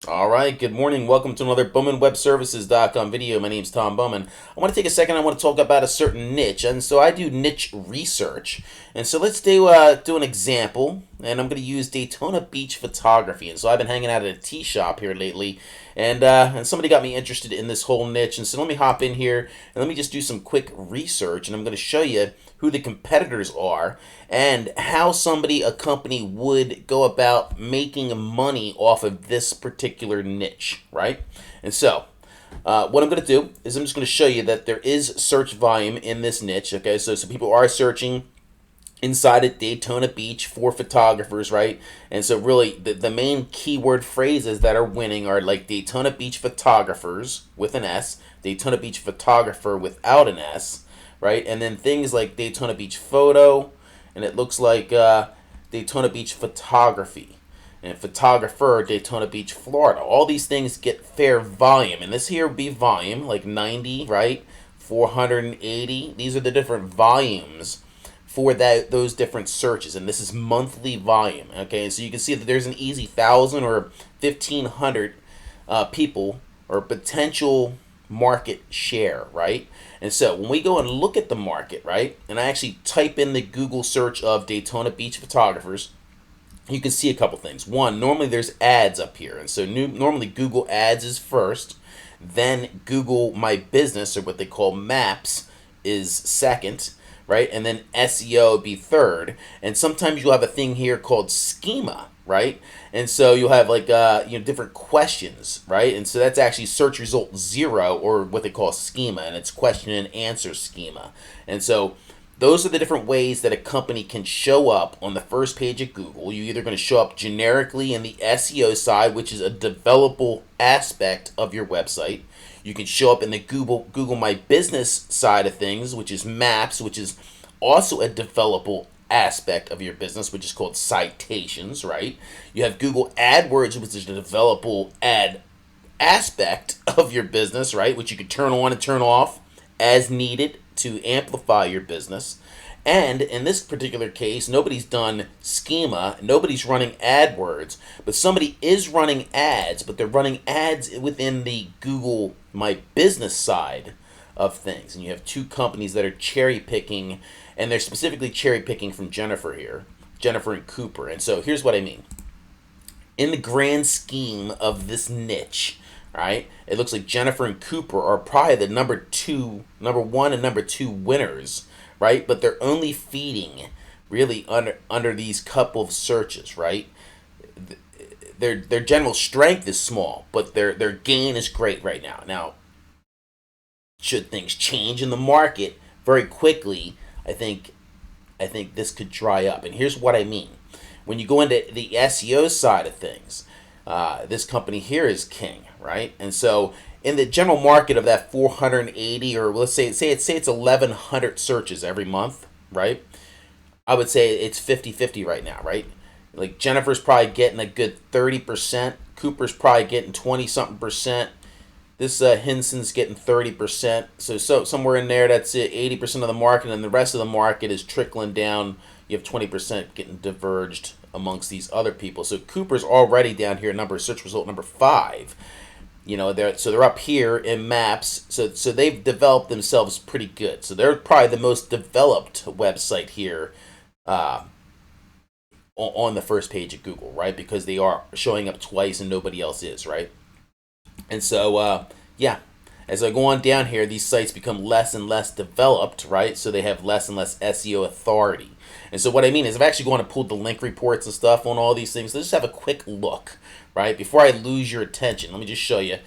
All right, good morning. Welcome to another BowmanWebServices.com video. My name's Tom Bowman. I want to take a second. I want to talk about a certain niche, and so I do niche research. And so let's do an example, and I'm going to use Daytona Beach Photography. And so I've been hanging out at a tea shop here lately, and somebody got me interested in this whole niche. And so let me hop in here and let me just do some quick research, and I'm going to show you who the competitors are and how a company would go about making money off of this particular niche, right? And so what I'm going to do is I'm just going to show you that there is search volume in this niche. Okay, so people are searching inside at Daytona Beach for photographers, right? And so really the main keyword phrases that are winning are like Daytona Beach photographers with an S, Daytona Beach photographer without an S, right? And then things like Daytona Beach photo, and it looks like Daytona Beach photography and photographer Daytona Beach, Florida. All these things get fair volume, and this here would be volume like 90, right? 480. These are the different volumes for those different searches, and this is monthly volume. Okay, so you can see that there's an easy 1,000 or 1,500 people or potential market share, right? And so when we go and look at the market, right, and I actually type in the Google search of Daytona Beach photographers, you can see a couple things. One, normally there's ads up here, and so normally Google Ads is first, then Google My Business, or what they call Maps, is second, right? And then SEO would be third. And sometimes you'll have a thing here called schema, right? And so you'll have like different questions, right? And so that's actually search result 0, or what they call schema, and it's question and answer schema. And so those are the different ways that a company can show up on the first page of Google. You're either going to show up generically in the SEO side, which is a developable aspect of your website. You can show up in the Google My Business side of things, which is maps, which is also a developable aspect of your business, which is called citations, right? You have Google AdWords, which is a developable ad aspect of your business, right? Which you can turn on and turn off as needed to amplify your business. And in this particular case, nobody's done schema, nobody's running AdWords, but somebody is running ads, but they're running ads within the Google My Business side of things. And you have two companies that are cherry picking, and they're specifically cherry picking from Jennifer here, Jennifer and Cooper. And so here's what I mean. In the grand scheme of this niche, right, it looks like Jennifer and Cooper are probably the number one and number two winners, right? But they're only feeding really under these couple of searches, right? Their general strength is small, but their gain is great right now. Now, should things change in the market very quickly, I think this could dry up. And here's what I mean. When you go into the SEO side of things, this company here is king, right? And so in the general market of that 480, or let's say it's 1,100 searches every month, right? I would say it's 50-50 right now, right? Like Jennifer's probably getting a good 30%, Cooper's probably getting 20 something percent. This Hinson's getting 30%. So somewhere in there, that's it, 80% of the market, and the rest of the market is trickling down. You have 20% getting diverged amongst these other people. So Cooper's already down here, search result number 5. They're up here in maps. So they've developed themselves pretty good. So they're probably the most developed website here on the first page of Google, right? Because they are showing up twice and nobody else is, right? And so, yeah, as I go on down here, these sites become less and less developed, right? So they have less and less SEO authority. And so what I mean is I've actually gone and pulled the link reports and stuff on all these things. Let's just have a quick look, right? Before I lose your attention, let me just show you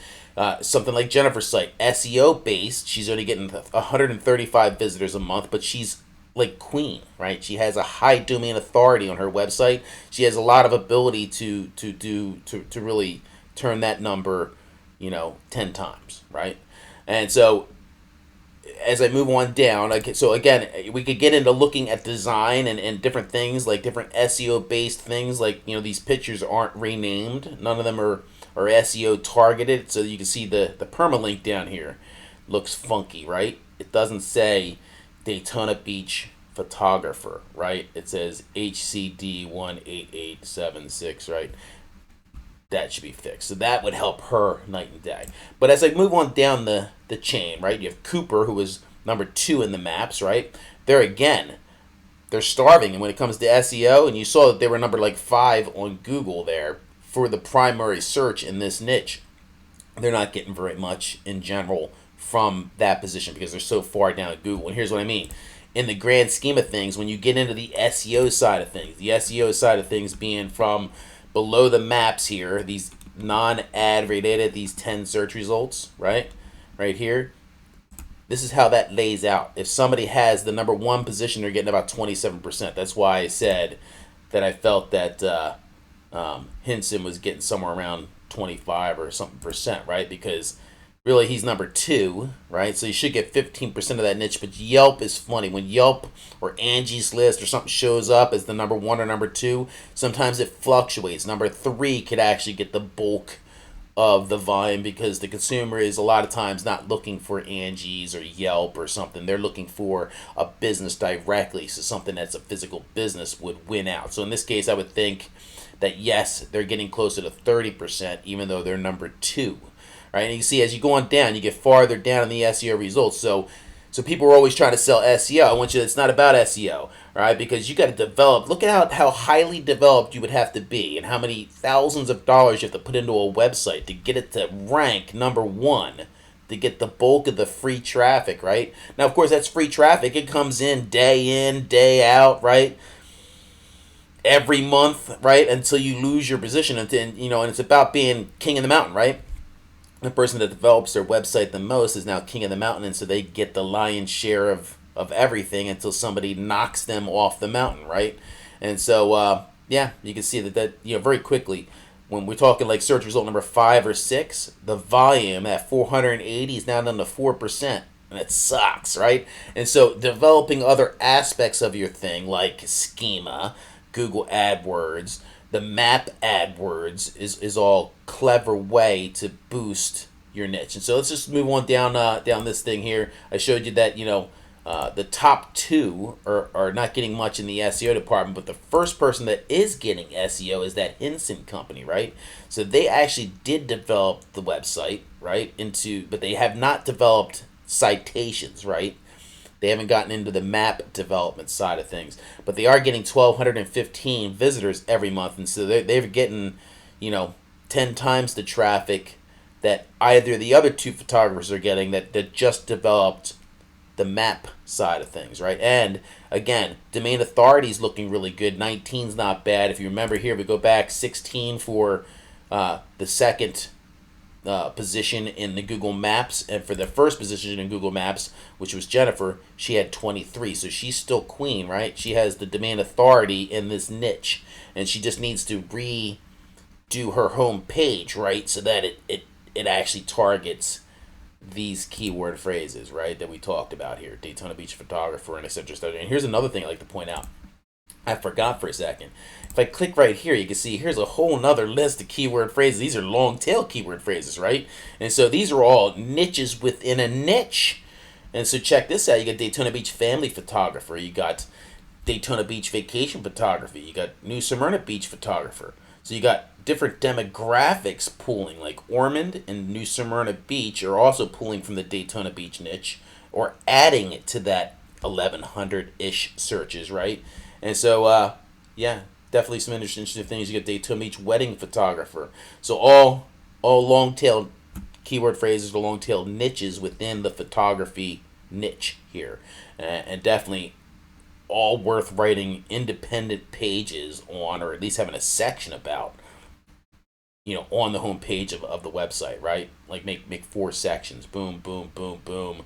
something like Jennifer's site. SEO based, she's only getting 135 visitors a month, but she's like queen, right? She has a high domain authority on her website. She has a lot of ability to really turn that number 10 times, right? And so as I move on down, so again, we could get into looking at design and different things, like different SEO based things, like these pictures aren't renamed, none of them are SEO targeted. So you can see the permalink down here looks funky, right? It doesn't say Daytona Beach photographer, right? It says HCD 18876, right? that should be fixed. So that would help her night and day. But as I move on down the chain, right, you have Cooper, who was number 2 in the maps, right? There again, they're starving. And when it comes to SEO, and you saw that they were number like 5 on Google there for the primary search in this niche, they're not getting very much in general from that position because they're so far down at Google. And here's what I mean. In the grand scheme of things, when you get into the SEO side of things, the SEO side of things being from below the maps here, these non-ad related, these 10 search results, right? Right here. This is how that lays out. If somebody has the number 1 position, they're getting about 27%. That's why I said that I felt that Hinson was getting somewhere around 25 or something percent, right? Because really he's number 2, right? So you should get 15% of that niche. But Yelp is funny. When Yelp or Angie's List or something shows up as the number 1 or number 2, sometimes it fluctuates. Number 3 could actually get the bulk of the volume because the consumer is a lot of times not looking for Angie's or Yelp or something. They're looking for a business directly. So something that's a physical business would win out. So in this case, I would think that yes, they're getting closer to 30%, even though they're number 2. Right? And you can see as you go on down, you get farther down in the SEO results. So people are always trying to sell SEO. I want you. It's not about SEO, right? Because you got to develop. Look at how highly developed you would have to be, and how many thousands of dollars you have to put into a website to get it to rank number 1, to get the bulk of the free traffic, right? Now, of course, that's free traffic. It comes in, day out, right? Every month, right? Until you lose your position, and it's about being king of the mountain, right? The person that develops their website the most is now king of the mountain, and so they get the lion's share of everything until somebody knocks them off the mountain, right? And so, yeah, you can see that very quickly, when we're talking like search result number 5 or 6, the volume at 480 is now down to 4%, and it sucks, right? And so developing other aspects of your thing, like schema, Google AdWords, the map AdWords is all clever way to boost your niche. And so let's just move on down this thing here. I showed you that the top 2 are not getting much in the SEO department, but the first person that is getting SEO is that Hinson company, right? So they actually did develop the website, right? But they have not developed citations, right? They haven't gotten into the map development side of things, but they are getting 1,215 visitors every month, and so they're getting, 10 times the traffic that either the other 2 photographers are getting that just developed the map side of things, right? And again, domain authority is looking really good. 19's not bad. If you remember here, we go back 16 for the second position in the Google Maps, and for the first position in Google Maps, which was Jennifer, she had 23. So she's still queen, right? She has the domain authority in this niche, and she just needs to redo her home page, right, so that it actually targets these keyword phrases, right, that we talked about here: Daytona Beach Photographer and etc. And here's another thing I'd like to point out. I forgot for a second. If I click right here, you can see here's a whole nother list of keyword phrases. These are long tail keyword phrases, right? And so these are all niches within a niche. And so check this out. You got Daytona Beach Family Photographer. You got Daytona Beach Vacation Photography. You got New Smyrna Beach Photographer. So you got different demographics pooling, like Ormond and New Smyrna Beach are also pulling from the Daytona Beach niche, or adding it to that 1,100-ish searches, right? And so, yeah, definitely some interesting things. You get Daytona Beach Wedding Photographer. So all long-tail keyword phrases or long-tail niches within the photography niche here. And definitely all worth writing independent pages on, or at least having a section about, on the home page of the website, right? Like make 4 sections. Boom, boom, boom, boom.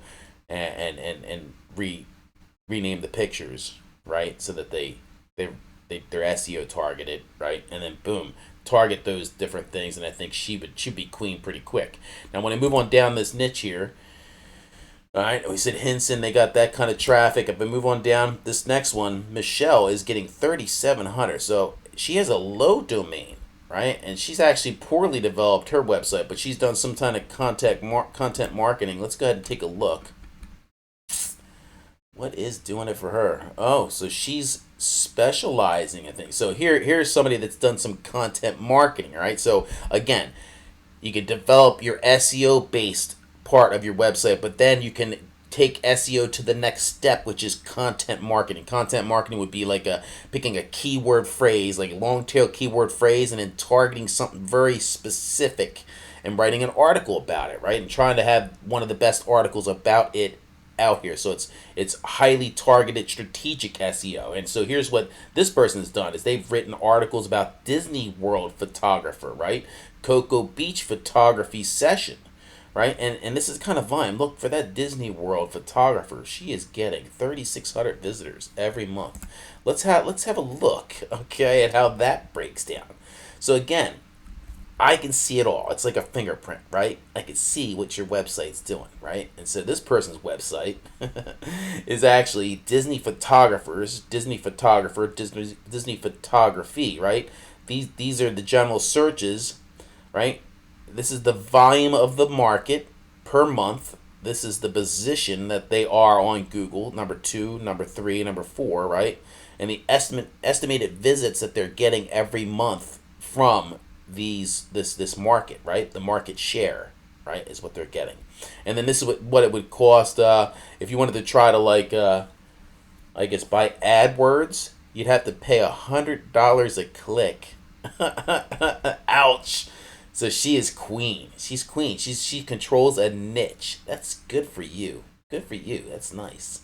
And rename the pictures, right? So that they're SEO targeted, right? And then boom, target those different things, and I think she should be queen pretty quick. Now when I move on down this niche here, all right, we said Hinson, they got that kind of traffic. If I move on down, this next one, Michelle, is getting 3,700. So she has a low domain, right? And she's actually poorly developed her website, but she's done some kind of content marketing. Let's go ahead and take a look. What is doing it for her? Oh, so she's specializing in things. So here's somebody that's done some content marketing, right? So again, you can develop your SEO based part of your website, but then you can take SEO to the next step, which is content marketing. Content marketing would be like picking a keyword phrase, like a long tail keyword phrase, and then targeting something very specific and writing an article about it, right? And trying to have one of the best articles about it out here. So it's highly targeted strategic SEO. And so here's what this person's done is they've written articles about Disney World photographer, right? Cocoa Beach photography session, right? And this is kind of fun. Look for that Disney World photographer. She is getting 3,600 visitors every month. Let's have a look, okay, at how that breaks down. So again, I can see it all. It's like a fingerprint, right? I can see what your website's doing, right? And so this person's website is actually Disney photographers, Disney photographer, Disney photography, right? These are the general searches, right? This is the volume of the market per month. This is the position that they are on Google, number 2, number 3, number 4, right? And the estimated visits that they're getting every month from this market, right? The market share, right, is what they're getting. And then this is what it would cost if you wanted to try to I guess buy AdWords. You'd have to pay $100 a click. Ouch. So she is queen. She's queen. She controls a niche. That's good for you. Good for you. That's nice.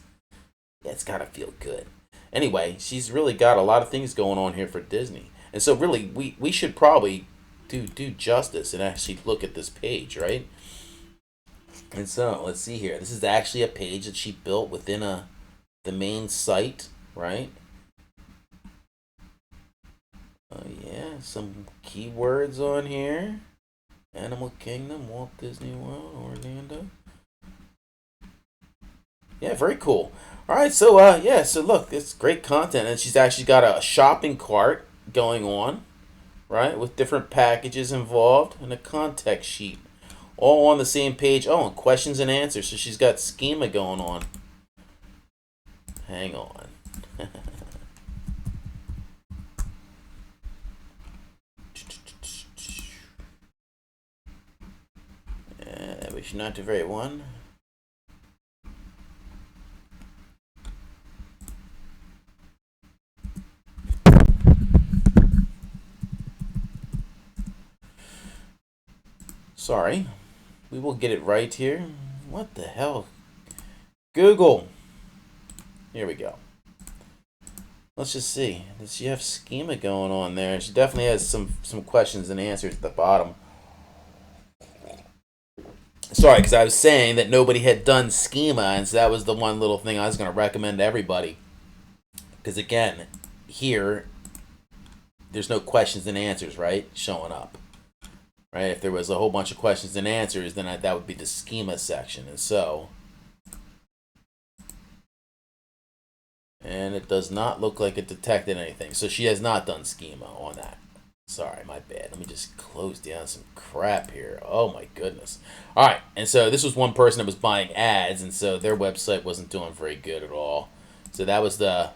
Yeah, it's gotta feel good. Anyway, she's really got a lot of things going on here for Disney. And so really we should probably do justice and actually look at this page, right? And so let's see here. This is actually a page that she built within the main site, right? Oh yeah, some keywords on here. Animal Kingdom, Walt Disney World, Orlando. Yeah, very cool. All right, so yeah, so look, it's great content, and she's actually got a shopping cart going on, right, with different packages involved and a context sheet, all on the same page. Oh, and questions and answers. So she's got schema going on. Hang on. That was not the right one. Sorry. We will get it right here. What the hell? Google. Here we go. Let's just see. Does she have schema going on there? She definitely has some questions and answers at the bottom. Sorry, because I was saying that nobody had done schema, and so that was the one little thing I was going to recommend to everybody. Because again, here, there's no questions and answers, right, showing up. Right? If there was a whole bunch of questions and answers, then that would be the schema section. And so, and it does not look like it detected anything. So she has not done schema on that. Sorry, my bad. Let me just close down some crap here. Oh my goodness. All right, and so this was one person that was buying ads, and so their website wasn't doing very good at all. So that was the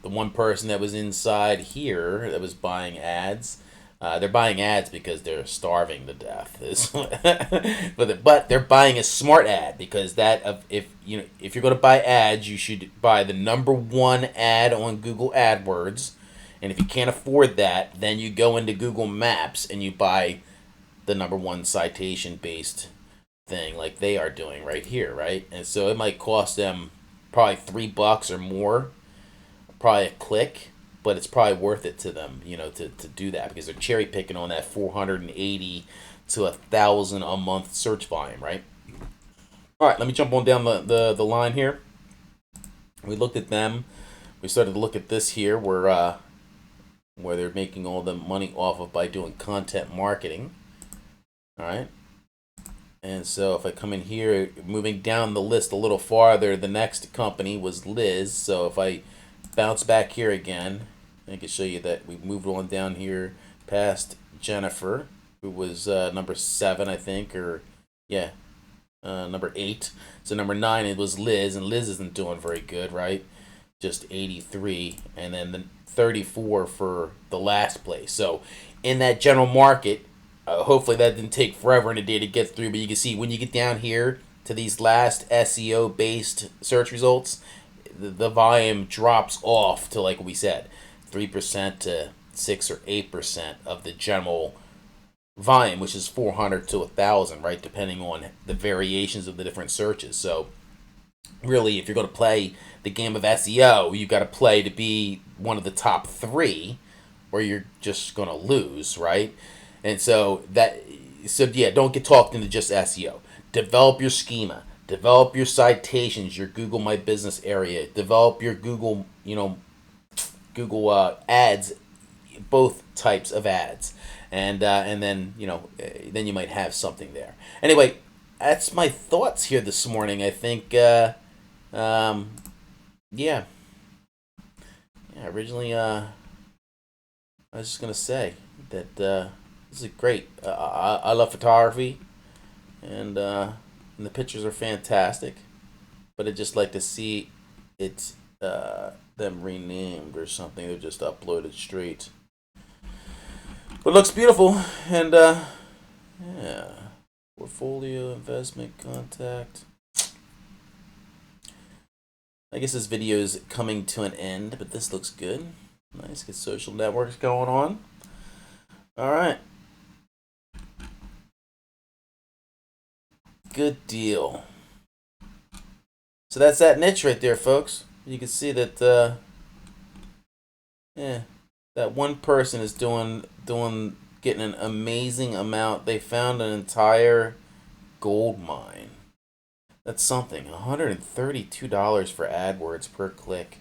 one person that was inside here that was buying ads. They're buying ads because they're starving to death. But they're buying a smart ad because if you're going to buy ads, you should buy the number one ad on Google AdWords, and if you can't afford that, then you go into Google Maps and you buy the number one citation based thing like they are doing right here, right? And so it might cost them probably $3 or more, probably a click. But it's probably worth it to them, to do that because they're cherry picking on that 480 to 1,000 a month search volume, right? All right, let me jump on down the line here. We looked at them. We started to look at this here where they're making all the money off of by doing content marketing. All right. And so if I come in here, moving down the list a little farther, the next company was Liz. So if I bounce back here again, I can show you that we moved on down here past Jennifer, who was number 7, I think, or yeah, number 8. So number 9 it was Liz, and Liz isn't doing very good, right? just 83, and then the 34 for the last place. So in that general market, hopefully that didn't take forever in a day to get through, but you can see when you get down here to these last SEO based search results, the volume drops off to, like we said, 3% to 6 or 8% of the general volume, which is 400 to 1,000, right, depending on the variations of the different searches. So really, if you're going to play the game of SEO, you got to play to be one of the top three, or you're just going to lose, right? And so yeah, don't get talked into just SEO. Develop your schema, develop your citations, your Google My Business area, develop your Google, Google ads, both types of ads, and then then you might have something there. Anyway, that's my thoughts here this morning. I think yeah, originally I was just gonna say that this is great. I love photography, and the pictures are fantastic, but I'd just like to see it them renamed or something. They're just uploaded straight. But it looks beautiful, and yeah, portfolio, investment, contact. I guess this video is coming to an end, but this looks good. Nice, get social networks going on. All right, good deal. So that's that niche right there, folks. You can see that, yeah, that one person is getting an amazing amount. They found an entire gold mine. That's something. $132 for AdWords per click.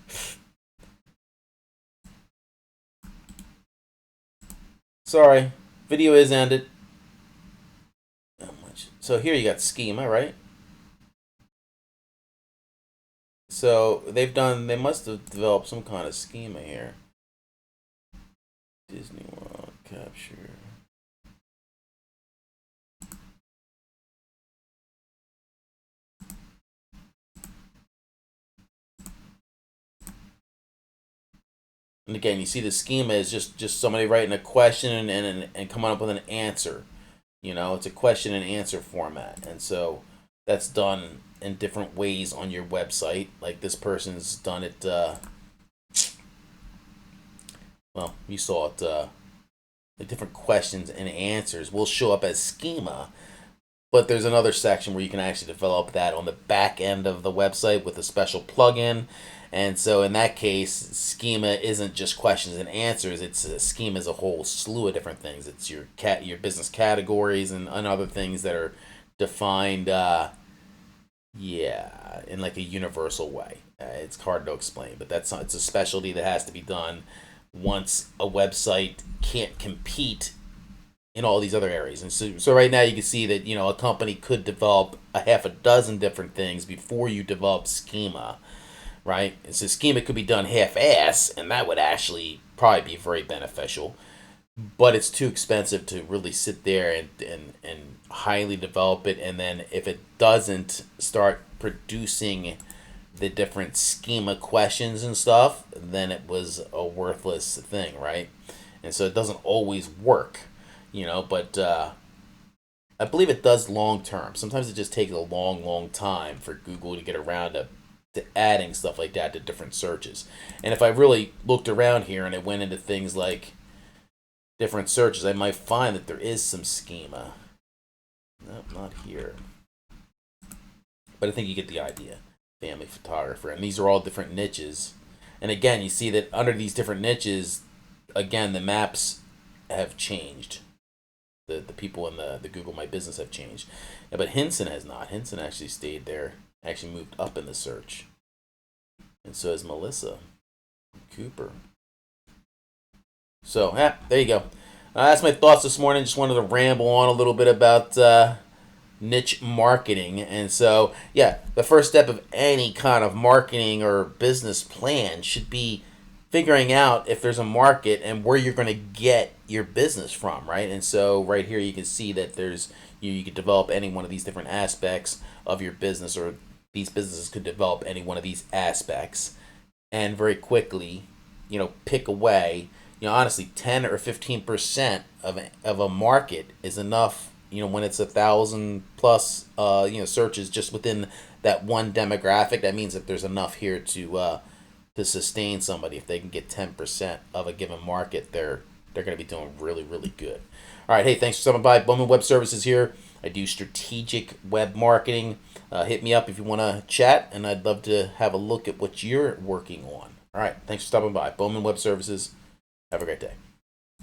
Sorry, video is ended. How much? So here you got schema, right? So they must have developed some kind of schema here. Disney World capture. And again, you see the schema is just somebody writing a question and coming up with an answer. It's a question and answer format. And so that's done in different ways on your website. Like this person's done it, well, you saw it, the different questions and answers will show up as schema. But there's another section where you can actually develop that on the back end of the website with a special plugin. And so in that case, schema isn't just questions and answers. It's a schema as a whole slew of different things. It's your business categories and other things that are defined, in like a universal way. It's hard to explain, but it's a specialty that has to be done once a website can't compete in all these other areas. And so right now you can see that a company could develop a half a dozen different things before you develop schema, right? And so schema could be done half-ass, and that would actually probably be very beneficial. But it's too expensive to really sit there and highly develop it. And then if it doesn't start producing the different schema questions and stuff, then it was a worthless thing, right? And so it doesn't always work, but I believe it does long term. Sometimes it just takes a long time for Google to get around to adding stuff like that to different searches. And if I really looked around here and I went into things like different searches, I might find that there is some schema. Nope, not here. But I think you get the idea. Family photographer. And these are all different niches. And again, you see that under these different niches, again, the maps have changed. The people in the Google My Business have changed. Yeah, but Hinson has not. Hinson actually stayed there. Actually moved up in the search. And so has Melissa Cooper. So, yeah, there you go. That's my thoughts this morning. Just wanted to ramble on a little bit about niche marketing. And so, yeah, the first step of any kind of marketing or business plan should be figuring out if there's a market and where you're going to get your business from, right? And so right here you can see that there's you could develop any one of these different aspects of your business, or these businesses could develop any one of these aspects and very quickly, pick away. Honestly, 10 or 15% of a market is enough. When it's 1,000 plus, searches just within that one demographic, that means that there's enough here to sustain somebody. If they can get 10% of a given market, they're going to be doing really, really good. All right, hey, thanks for stopping by. Bowman Web Services here. I do strategic web marketing. Hit me up if you want to chat, and I'd love to have a look at what you're working on. All right, thanks for stopping by. Bowman Web Services. Have a great day.